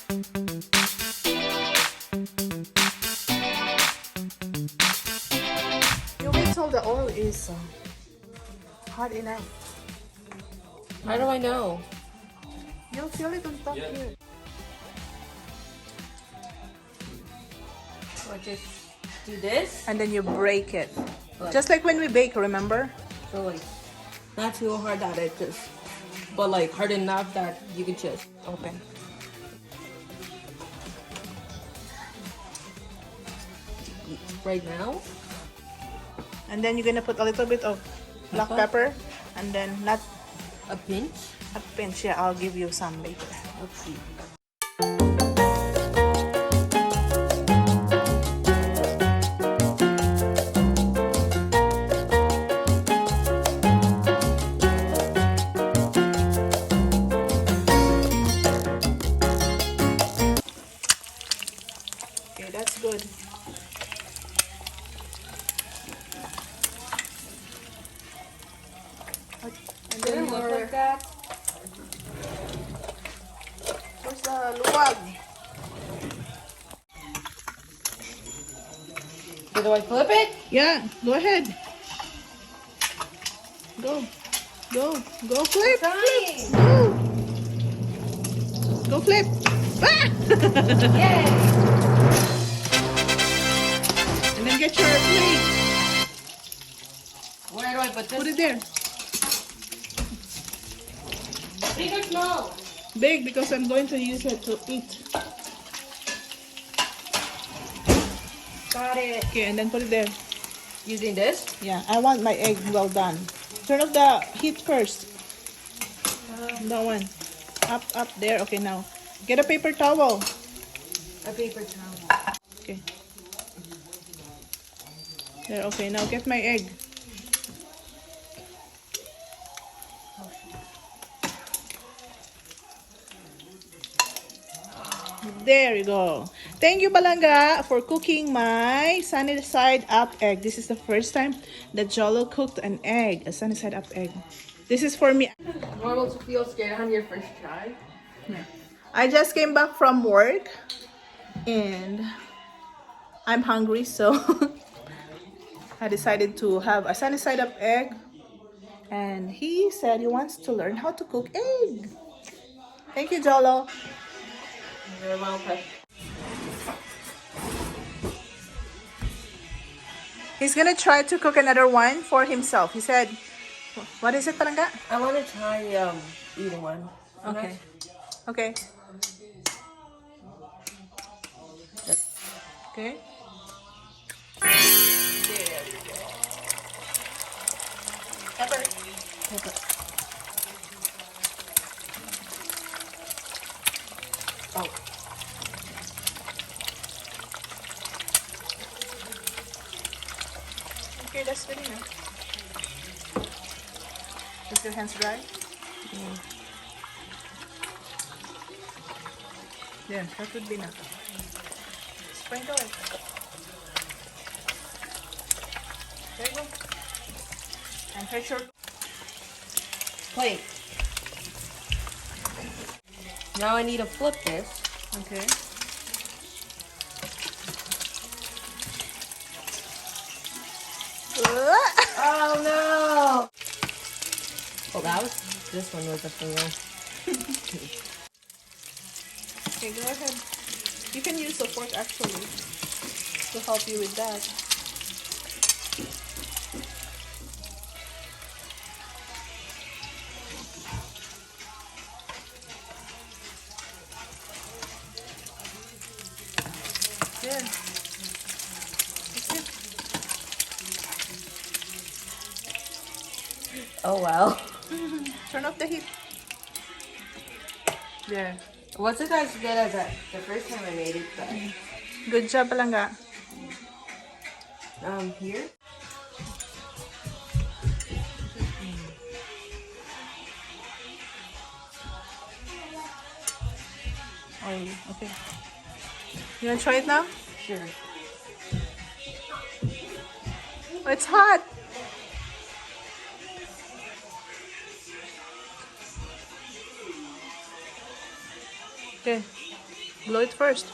You wait till the oil is hot enough. How do I know? You'll feel it on top here. So I just do this. And then you break it. Like, Just like when we bake, remember? so like, not too hard that it just, but like hard enough that you can just Open. right now. And then you're gonna put a little bit of black pepper. And then not A pinch. a pinch. Yeah, I'll give you some later. Let's see. Okay, that's good. And then Look your, like that. where's the luwag? So do I flip it? Yeah, go ahead. Go. Go. Go flip. Trying. Go. Go flip. Ah! Yay! And then get your plate. Where do I put this? Put it there. Big or small? Big because I'm going to use it to eat. Got it. Okay, and then put it there. Using this? Yeah, I want my egg well done. Turn off the heat first. That one. Up there. Okay, now. Get a paper towel. A paper towel. Okay. There, okay. Now get my egg. There you go. Thank you, Balanga, for cooking my sunny side up egg. This is the first time that Jolo cooked an egg, a sunny side up egg. This is for me. Normal to feel scared on your first try. I just came back from work and I'm hungry, so I decided to have a sunny side up egg. And he said he wants to learn how to cook egg. Thank you, Jolo. You're welcome. He's gonna try to cook another one for himself. He said, what is it, Palanga? I want to try eating one. Okay. Okay. Okay. There we go. Pepper. Pepper. Oh. Okay, that's good enough. Is your hands dry? Yeah, that would be enough. Sprinkle it. There you go. And fetch your Plate. Now I need to flip this. okay. Oh no! Oh, this one was a fail. Okay, go ahead. You can use a fork actually to help you with that. There. That's it. Oh wow. Turn off the heat. There. Wasn't as good as the first time I made it, but Good job, Palanga. here. Oh, okay. You wanna try it now? Sure. Oh, it's hot. Okay. Blow it first.